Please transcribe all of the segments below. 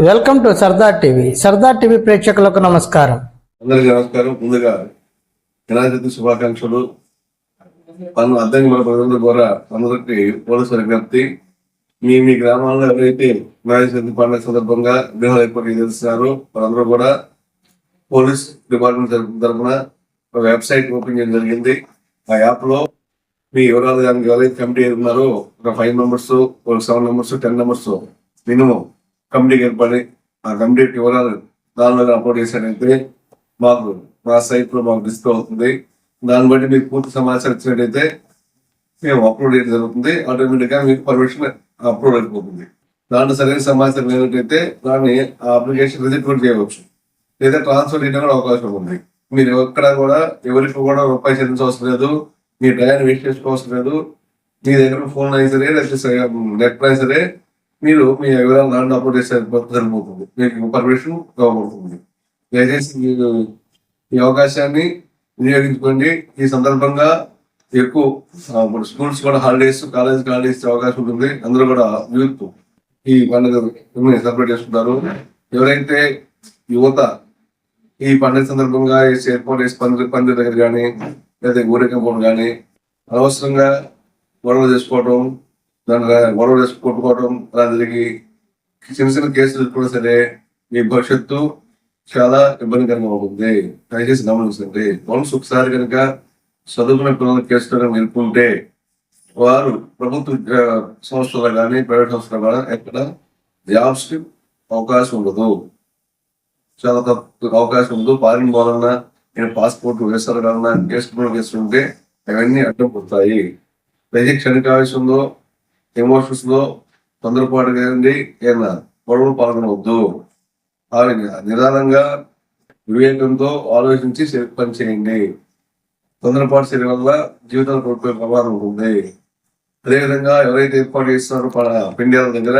Welcome to Sardar TV. Sardar TV ప్రేక్షకులకు నమస్కారం. అందరికీ నమస్కారం. ముందుగా వినాయక చవితి శుభాకాంక్షలు. అర్థం మన ప్రజల ద్వారా అందరికీ పోలీసు విజ్ఞప్తి. మీ గ్రామాల్లో ఎవరైతే వినాయక చవితి పండుగ సందర్భంగా గృహాలు ఏర్పాటు చేస్తున్నారో వాళ్ళందరూ కూడా పోలీస్ డిపార్ట్మెంట్ తరఫున ఒక వెబ్సైట్ ఓపెన్ చేయడం జరిగింది. ఆ యాప్ లో మీ వివరాలు దానికి ఎవరైతే కమిటీ ఉన్నారో ఒక 5 members, ఒక 7 members, 10 members మినిమం కమిటీకి ఏర్పడి ఆ కమిటీ వివరాలు దానిలో అప్లోడ్ చేశారంటే మాకు మా సైట్ లో మాకు డిస్ప్లే అవుతుంది. దాన్ని బట్టి మీకు పూర్తి సమాచారం ఇచ్చినట్టయితే మేము అప్లోడ్ చేయడం జరుగుతుంది. ఆటోమేటిక్ గా మీకు పర్మిషన్ అప్లోడ్ అయిపోతుంది. దాంట్లో సరైన సమాచారం ఏమిటైతే దాన్ని ఆ అప్లికేషన్ రిజెక్ట్ కూడా చేయవచ్చు, లేదా ట్రాన్స్ఫర్ చేయడం కూడా అవకాశం ఉంది. మీరు ఎక్కడ కూడా ఎవరికి కూడా రూపాయి చెల్లించవసరం లేదు, మీ టైం వేస్ట్ చేసుకోవసరం లేదు. మీ దగ్గర ఫోన్ అయినా సరే నెట్ అయినా సరే మీరు మీ వివరాలు దాంట్లో అప్లోడ్ చేసే సరిపోతుంది. మీకు పర్మిషన్ ఇవ్వబడుతుంది. దయచేసి మీరు ఈ అవకాశాన్ని వినియోగించుకోండి. ఈ సందర్భంగా ఎక్కువ స్కూల్స్ కూడా హాలిడేస్, కాలేజ్ హాలిడేస్ అవకాశం ఉంటుంది. అందరూ కూడా యూత్ ఈ పండుగ సెలబ్రేట్ చేసుకుంటారు. ఎవరైతే యువత ఈ పండుగ సందర్భంగా ఏర్పాటు చేసి పండుగ దగ్గర కానీ లేదా ఊరేగింపు కానీ అనవసరంగా గొడవ చేసుకోవడం, దాని గొడవ చేసి కొట్టుకోవడం అలా జరిగి చిన్న చిన్న కేసులు కూడా సరే మీ భవిష్యత్తు చాలా ఇబ్బందికరంగా ఉంటుంది. దయచేసి గమనించండి. వన్స్ ఒకసారి కనుక చదువుకున్న పిల్లల కేసులు నిలుపుకుంటే వారు ప్రభుత్వ సంస్థలు కానీ ప్రైవేట్ సంస్థలు కానీ ఎక్కడ జాబ్స్ కి అవకాశం ఉండదు, చాలా తక్కువ అవకాశం ఉండదు. ఫారిన్ పోవాలన్నా నేను పాస్పోర్ట్ వేస్తారు కన్నా కేసుకుంటే అవన్నీ అడ్డం పోతాయి. దయచేసి క్షణికావేశంలో ఎమోషన్స్ లో తొందరపాటు కానీ ఏదైనా గొడవలు పాల్గొనవద్దు. నిదానంగా వివేకంతో ఆలోచించి పని చేయండి. తొందరపాటు చర్య వల్ల జీవితాలు కోల్పోయే ప్రమాదం ఉంటుంది. అదేవిధంగా ఎవరైతే ఏర్పాటు చేస్తున్నారో పిండియాల దగ్గర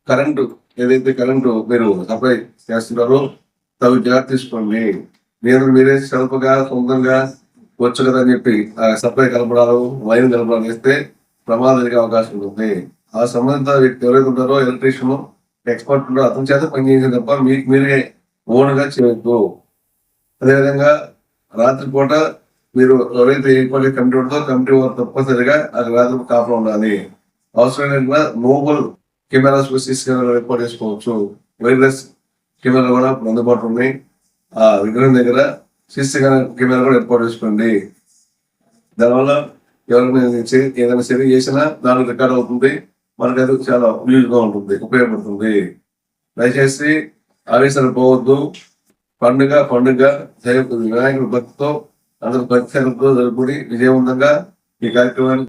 కరెంటు మీరు సప్లై చేస్తున్నారో తగు జాగ్రత్త తీసుకోండి. మీరే స్వల్పంగా సొంతంగా వచ్చు కదా అని చెప్పి ఆ సప్లై కలపడాలు, వైన్ కలపడాలు చేస్తే ప్రమాదం జరిగే అవకాశం ఉంటుంది. ఆ సంబంధిత వ్యక్తి ఎవరైతే ఉంటారో ఎలక్ట్రీషియన్ ఎక్స్పర్ట్ ఉంటారో అతని చేత పనిచేసే తప్ప మీరే ఓన్గా చేయవద్దు. అదేవిధంగా రాత్రిపూట మీరు ఎవరైతే ఏర్పాటు కమిటీ ఉంటుందో కమిటీ వారు తప్పనిసరిగా అది రాత్రి కాపులో ఉండాలి. అవసరమైన మోబైల్ కెమెరాస్, సిసి కెమెరా ఏర్పాటు చేసుకోవచ్చు. వైర్లెస్ కెమెరా కూడా అందుబాటులో ఉన్నాయి. ఆ విగ్రహం దగ్గర సిసి కెమెరా కూడా ఏర్పాటు చేసుకోండి. దానివల్ల ఎవరైనా ఏదైనా సరి చేసినా దానికి రికార్డ్ అవుతుంది. మనకి అది చాలా యూజ్ గా ఉంటుంది, ఉపయోగపడుతుంది. దయచేసి ఆవేశాలు పోవద్దు. పండుగ వినాయకుడి భక్తితో అందరూ భక్తి జరుపుకుని విజయవంతంగా ఈ కార్యక్రమాన్ని